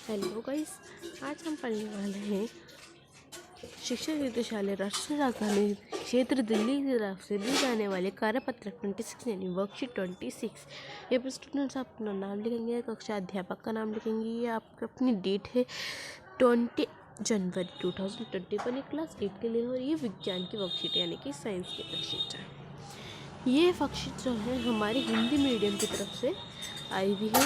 Hello guys, आज हम पढ़ने वाले हैं शिक्षा निदेशालय राष्ट्रीय राजधानी क्षेत्र दिल्ली की तरफ से दी जाने वाले कार्यपत्रक 26 यानी वर्कशीट 26। यहाँ पर स्टूडेंट्स अपना नाम लिखेंगे, कक्षा अध्यापक का नाम लिखेंगे। ये आपकी अपनी डेट है 20 जनवरी 2021 क्लास 8 के लिए, और ये विज्ञान की वर्कशीट यानी कि साइंस की वर्कशीट है। ये वर्कशीट जो है हमारी हिंदी मीडियम की तरफ से आई हुई है।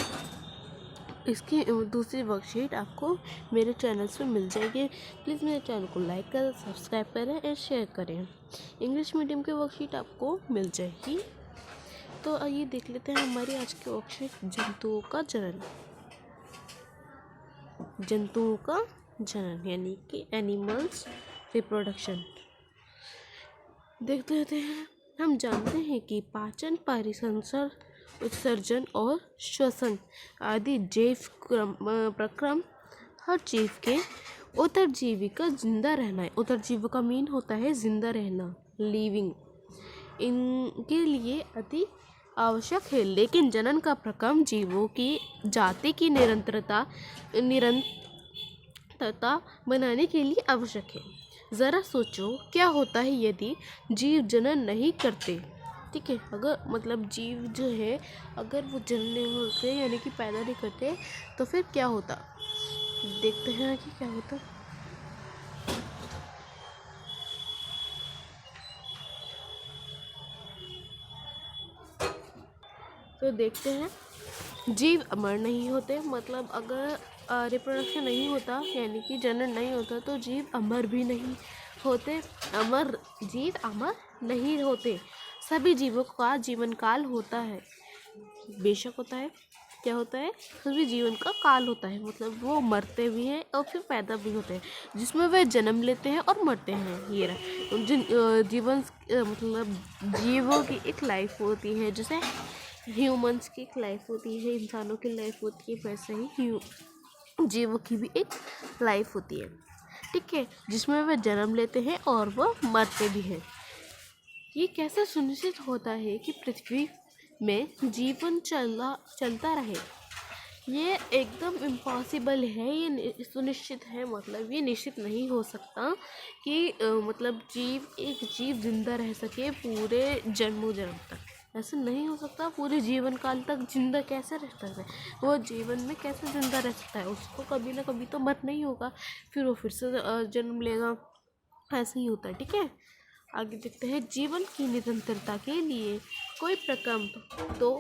इसकी दूसरी वर्कशीट आपको मेरे चैनल पे मिल जाएगी। प्लीज़ मेरे चैनल को लाइक करें, सब्सक्राइब करें और शेयर करें। इंग्लिश मीडियम की वर्कशीट आपको मिल जाएगी। तो आइए देख लेते हैं हमारी आज की वर्कशीट, जंतुओं का जनन। जंतुओं का जनन यानी कि एनिमल्स रिप्रोडक्शन। देखते रहते हैं। हम जानते हैं कि पाचन, परिसंचरण, उत्सर्जन और श्वसन आदि जैव प्रक्रम हर जीव के उत्तरजीवी का जिंदा रहना है। उत्तरजीवी का मीन होता है जिंदा रहना, लिविंग, इनके लिए अति आवश्यक है। लेकिन जनन का प्रक्रम जीवों की जाति की निरंतरता बनाने के लिए आवश्यक है। ज़रा सोचो, क्या होता है यदि जीव जनन नहीं करते। ठीक है, अगर मतलब जीव जो है अगर वो जनन नहीं होते यानी कि पैदा नहीं करते तो फिर क्या होता। देखते हैं कि क्या होता। तो देखते हैं, जीव अमर नहीं होते। मतलब अगर रिप्रोडक्शन नहीं होता यानी कि जनन नहीं होता तो जीव अमर भी नहीं होते। जीव अमर नहीं होते। सभी जीवों का जीवन काल होता है, बेशक होता है। क्या होता है? सभी जीवन का काल होता है, मतलब वो मरते भी हैं और फिर पैदा भी होते हैं, जिसमें वे जन्म लेते हैं और मरते हैं। ये रहा जीवन, मतलब जीवों की एक लाइफ होती है, जैसे ह्यूमंस की एक लाइफ होती है, इंसानों की लाइफ होती है, वैसे ही जीवों की भी एक लाइफ होती है। ठीक है, जिसमें वे जन्म लेते हैं और वह मरते भी हैं। ये कैसे सुनिश्चित होता है कि पृथ्वी में जीवन चलता रहे? ये एकदम इम्पॉसिबल है। ये सुनिश्चित है, मतलब ये निश्चित नहीं हो सकता कि मतलब एक जीव जिंदा रह सके पूरे जन्मों जन्म तक। ऐसा नहीं हो सकता। पूरे जीवन काल तक जिंदा कैसे रह सकता है? वो जीवन में कैसे जिंदा रह सकता है? उसको कभी ना कभी तो मरना ही होगा, फिर वो फिर से जन्म लेगा। ऐसे ही होता है। ठीक है, आगे देखते हैं। जीवन की निरंतरता के लिए कोई प्रक्रम तो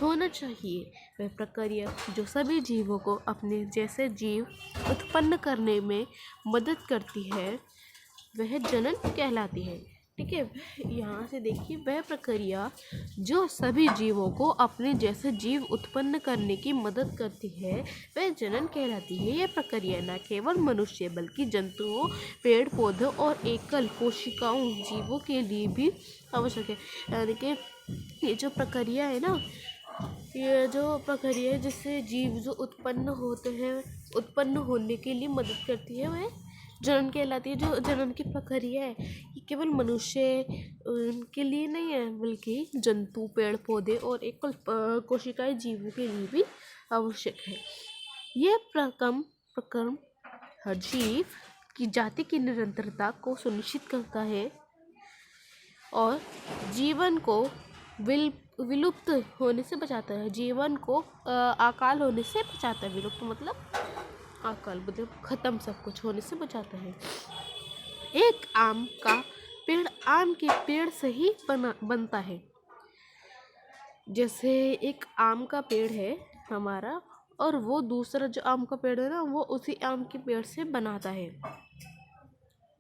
होना चाहिए। वह प्रक्रिया जो सभी जीवों को अपने जैसे जीव उत्पन्न करने में मदद करती है वह जनन कहलाती है। ठीक है, यहाँ से देखिए, वह प्रक्रिया जो सभी जीवों को अपने जैसे जीव उत्पन्न करने की मदद करती है वह जनन कहलाती है। यह प्रक्रिया न केवल मनुष्य बल्कि जंतुओं, पेड़ पौधों और एकल कोशिकाओं जीवों के लिए भी आवश्यक है। यानी कि ये जो प्रक्रिया है ना, ये जो प्रक्रिया है जिससे जीव जो उत्पन्न होते हैं, उत्पन्न होने के लिए मदद करती है, वह जनन कहलाती है। जो जनन की प्रक्रिया है ये केवल मनुष्य के लिए नहीं है बल्कि जंतु, पेड़ पौधे और एकल कोशिकाएं जीवों के लिए भी आवश्यक है। यह प्रक्रम हर जीव की जाति की निरंतरता को सुनिश्चित करता है और जीवन को विलुप्त होने से बचाता है। जीवन को अकाल होने से बचाता है। विलुप्त मतलब अकाल, मतलब खत्म, सब कुछ होने से बचाता है। एक आम का पेड़ आम के पेड़ से ही बनता है। जैसे एक आम का पेड़ है हमारा, और वो दूसरा जो आम का पेड़ है ना, वो उसी आम के पेड़ से बनाता है।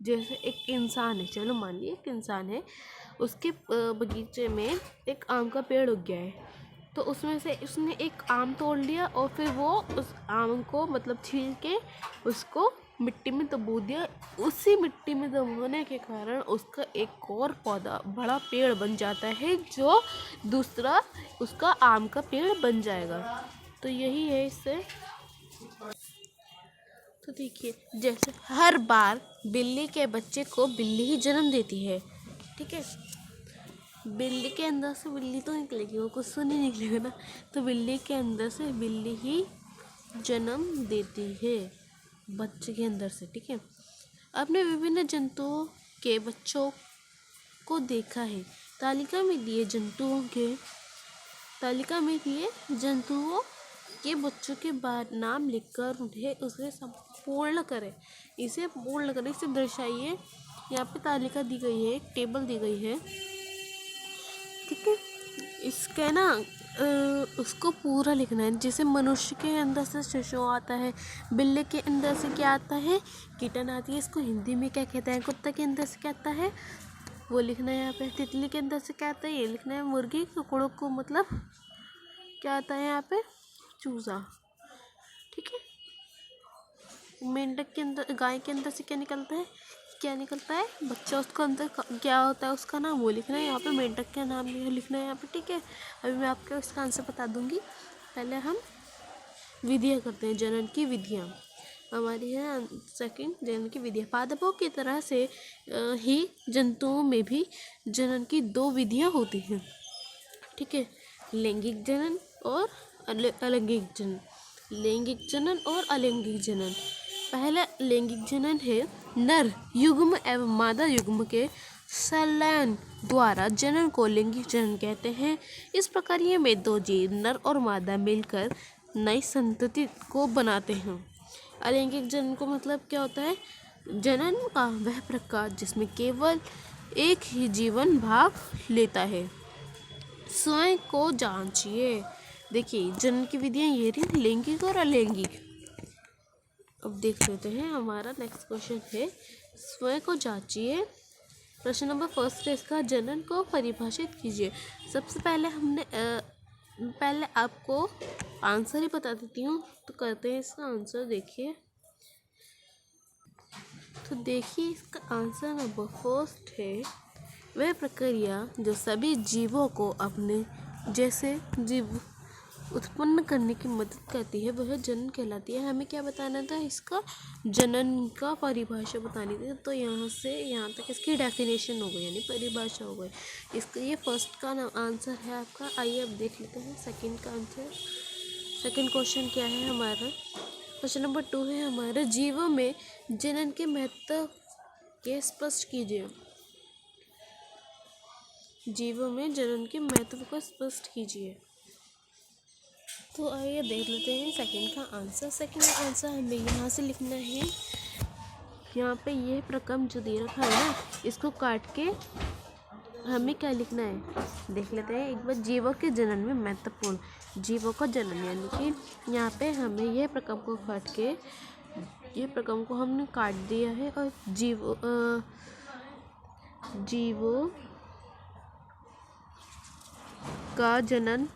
जैसे एक इंसान है, चलो मान लीजिए एक इंसान है, उसके बगीचे में एक आम का पेड़ उग गया है, तो उसमें से उसने एक आम तोड़ लिया और फिर वो उस आम को मतलब छील के उसको मिट्टी में दबो दिया। उसी मिट्टी में दबोने के कारण उसका एक और पौधा, बड़ा पेड़ बन जाता है, जो दूसरा उसका आम का पेड़ बन जाएगा। तो यही है इससे। तो देखिए, जैसे हर बार बिल्ली के बच्चे को बिल्ली ही जन्म देती है। ठीक है, बिल्ली के अंदर से बिल्ली तो निकलेगी, वो कुछ तो नहीं निकलेगा ना, तो बिल्ली के अंदर से बिल्ली ही जन्म देती है बच्चे के अंदर से। ठीक है, आपने विभिन्न जंतुओं के बच्चों को देखा है। तालिका में दिए जंतुओं के बच्चों के बाद नाम लिखकर उन्हें उसे पूर्ण करें। इसे दर्शाइए। यहाँ पे तालिका दी गई है, एक टेबल दी गई है। ठीक है, इसका ना उसको पूरा लिखना है। जैसे मनुष्य के अंदर से शिशु आता है, बिल्ली के अंदर से क्या आता है, किटन आती है। इसको हिंदी में क्या कहते हैं, कुत्ता के अंदर से क्या आता है वो लिखना है यहाँ पे। तितली के अंदर से क्या आता है ये लिखना है। मुर्गी कुकड़ों को मतलब क्या आता है यहाँ पे, चूजा। ठीक है, मेंढक के अंदर, गाय के अंदर से क्या निकलता है बच्चा। उसको अंदर क्या होता है उसका नाम वो लिखना है यहाँ पे। मेंढक का नाम लिखना है यहाँ पे। ठीक है, अभी मैं आपको इसका आंसर बता दूंगी। पहले हम विधियाँ करते हैं, जनन की विधियाँ हमारी है। सेकंड, जनन की विधियाँ। पादपों की तरह से ही जंतुओं में भी जनन की 2 विधियाँ होती हैं। ठीक है, लैंगिक जनन और अलैंगिक जनन। लैंगिक जनन और अलैंगिक जनन। पहला लैंगिक जनन है। नर युग्म एवं मादा युग्म के संलयन द्वारा जनन को लैंगिक जनन कहते हैं। इस प्रक्रिया में 2 जीव नर और मादा मिलकर नई संतति को बनाते हैं। अलैंगिक जनन को मतलब क्या होता है, जनन का वह प्रकार जिसमें केवल एक ही जीवन भाग लेता है। स्वयं को जांचिए। देखिए, जनन की विधियां ये रही, लैंगिक और अलैंगिक। अब देख लेते हैं, हमारा नेक्स्ट क्वेश्चन है स्वयं को जांचिए। प्रश्न नंबर फर्स्ट है इसका, जनन को परिभाषित कीजिए। सबसे पहले पहले आपको आंसर ही बता देती हूँ, तो करते हैं इसका आंसर। देखिए, तो देखिए इसका आंसर नंबर फर्स्ट है, वह प्रक्रिया जो सभी जीवों को अपने जैसे जीव उत्पन्न करने की मदद करती है वह जनन कहलाती है। हमें क्या बताना था, इसका जनन का परिभाषा बतानी थी। तो यहाँ से यहाँ तक इसकी डेफिनेशन हो गई, यानी परिभाषा हो गई। इसका ये फर्स्ट का आंसर है आपका। आइए अब देख लेते हैं सेकंड का आंसर। सेकंड क्वेश्चन क्या है हमारा, क्वेश्चन नंबर 2 है हमारा, जीवों में जनन के महत्व के स्पष्ट कीजिए। जीवों में जनन के महत्व को स्पष्ट कीजिए। तो आइए देख लेते हैं सेकंड का आंसर। सेकंड का आंसर हमें यहाँ से लिखना है। यहाँ पे ये प्रक्रम जो दे रखा है ना, इसको काट के हमें क्या लिखना है देख लेते हैं एक बार। जीवों के जनन में महत्वपूर्ण, जीवों का जनन, यानी कि यहाँ पे हमें ये प्रक्रम को काट के, ये प्रक्रम को हमने काट दिया है और जीवों का जनन,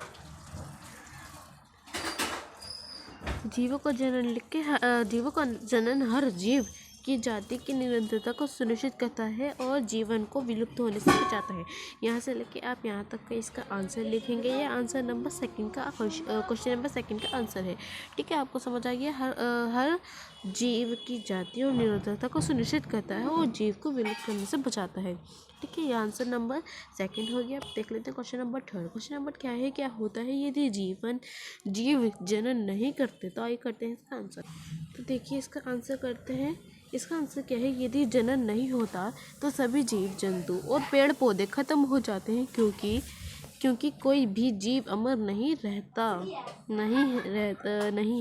जीवों का जनन लिख के, जीवों का जनन हर जीव की जाति की निरंतरता को सुनिश्चित करता है और जीवन को विलुप्त होने से बचाता है। यहाँ से लेके आप यहाँ तक का इसका आंसर लिखेंगे। ये आंसर नंबर सेकंड का, क्वेश्चन नंबर सेकंड का आंसर है। ठीक है, आपको समझ आ गया। हर जीव की जाति और निरंतरता को सुनिश्चित करता है और जीव को विलुप्त करने से बचाता है। ठीक है, ये आंसर नंबर सेकंड हो गया। अब देख लेते हैं question number third. Question number क्या है, क्या होता है यदि जीव जनन नहीं करते। तो आइए करते हैं इसका आंसर। तो देखिए इसका आंसर करते हैं। इसका आंसर क्या है, यदि जनन नहीं होता तो सभी जीव जंतु और पेड़ पौधे खत्म हो जाते हैं, क्योंकि कोई भी जीव अमर नहीं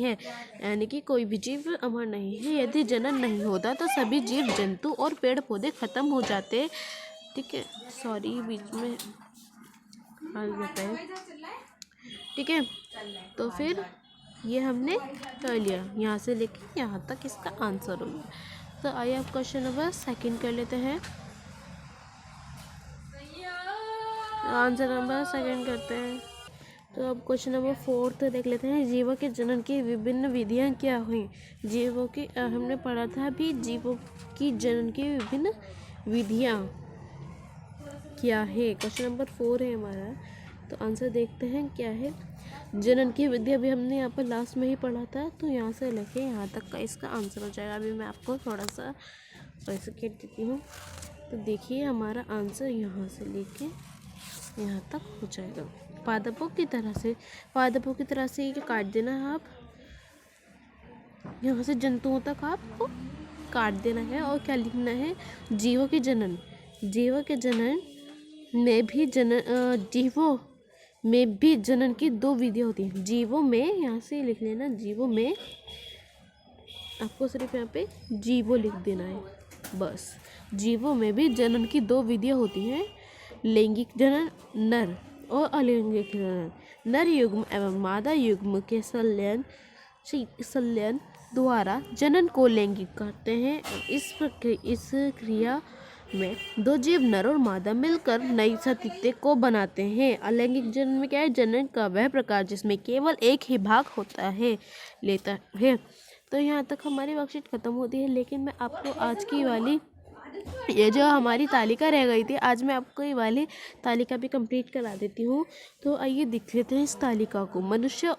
है, यानी कि कोई भी जीव अमर नहीं है। यदि जनन नहीं होता तो सभी जीव जंतु और पेड़ पौधे खत्म हो जाते। ठीक है, सॉरी बीच में आ जाता है। ठीक है, तो फिर ये हमने कर लिया, यहाँ से लेके यहाँ तक इसका आंसर हो गया। तो आइए आप क्वेश्चन नंबर सेकंड कर लेते हैं। आंसर नंबर सेकंड करते हैं। तो अब क्वेश्चन नंबर फोर्थ देख लेते हैं। जीवों के जनन की विभिन्न विधियां क्या हुई। जीवों की हमने पढ़ा था अभी, जीवों की जनन की विभिन्न विधियां क्या है। क्वेश्चन नंबर 4 है हमारा। तो आंसर देखते हैं क्या है। जनन की विधि अभी हमने यहाँ पर लास्ट में ही पढ़ा था, तो यहाँ से लेके यहाँ तक का इसका आंसर हो जाएगा। अभी मैं आपको थोड़ा सा पैसे केट देती हूँ। तो देखिए हमारा आंसर यहाँ से लेके यहाँ तक हो जाएगा। पादपों की तरह से ये काट देना है आप। यहाँ से जंतुओं तक आपको काट देना है और क्या लिखना है, जीवों के जनन। जीवों के जनन में भी जीवों में भी जनन की 2 विधियाँ होती हैं। जीवों में, यहाँ से लिख लेना, जीवों में, आपको सिर्फ यहाँ पे जीवो लिख देना है बस। जीवों में भी जनन की 2 विधियाँ होती हैं, लैंगिक जनन नर और अलैंगिक जनन। नर युग्म एवं मादा युग्म के संलयन द्वारा जनन को लैंगिक कहते हैं। इस क्रिया में 2 जीव नर और मादा मिलकर नई सतीत्व को बनाते हैं। अलैंगिक जनन में क्या है, जनन का वह प्रकार जिसमें केवल एक ही भाग होता है लेता है। तो यहाँ तक हमारी वर्कशीट खत्म होती है, लेकिन मैं आपको आज की वाली, ये जो हमारी तालिका रह गई थी, आज मैं आपको ये वाली तालिका भी कंप्लीट करा देती हूँ। तो आइए देख लेते हैं इस तालिका को। मनुष्य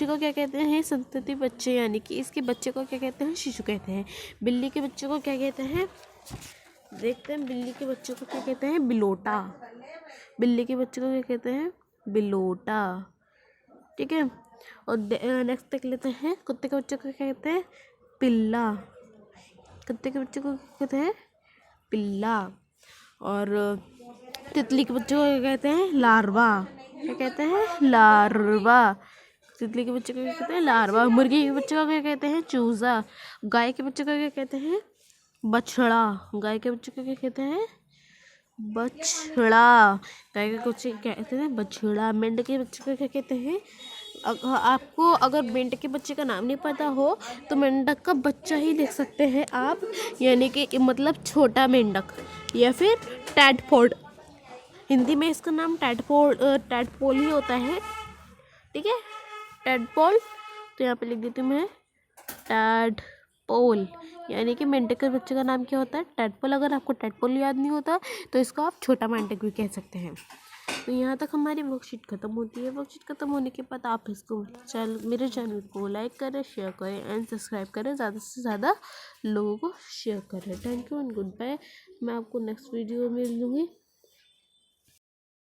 को क्या कहते हैं, संतति बच्चे, यानी कि इसके बच्चे को क्या कहते हैं, शिशु कहते हैं। बिल्ली के बच्चे को क्या कहते हैं, देखते हैं। बिल्ली के बच्चे को क्या कहते हैं, बिलोटा। बिल्ली के बच्चे को क्या कहते हैं, बिलोटा, ठीक है। और नेक्स्ट देख लेते हैं, कुत्ते के बच्चे को क्या कहते हैं, पिल्ला। कुत्ते के बच्चे को क्या कहते हैं, पिल्ला। और तितली के बच्चे को क्या कहते हैं, लार्वा। क्या कहते हैं, लार्वा। तितली के बच्चे को क्या कहते हैं, लार्वा। मुर्गी के बच्चे को क्या कहते हैं, चूजा। गाय के बच्चे को क्या कहते हैं, बछड़ा। गाय के बच्चे को क्या कहते हैं, बछड़ा। गाय के बच्चे क्या कहते हैं, बछड़ा। मेंढक के बच्चे को क्या कहते हैं, आपको अगर मेंढक के बच्चे का नाम नहीं पता हो तो मेंढक का बच्चा ही लिख सकते हैं आप, यानी कि मतलब छोटा मेंढक, या फिर टैडपोल। हिंदी में इसका नाम टैडपोल ही होता है, ठीक है, टैडपोल। तो यहाँ पे लिख देती हूँ मैं, टैडपोल, यानी कि मेंढक के बच्चे का नाम क्या होता है, टैडपोल। अगर आपको टैडपोल याद नहीं होता तो इसको आप छोटा मेंढक भी कह सकते हैं। तो यहाँ तक हमारी वर्कशीट खत्म होती है। वर्कशीट खत्म होने के बाद आप इसको मेरे चैनल को लाइक करें, शेयर करें एंड सब्सक्राइब करें, ज़्यादा से ज़्यादा लोगों को शेयर करें। Thank you and good bye. मैं आपको नेक्स्ट वीडियो में मिलूँगी।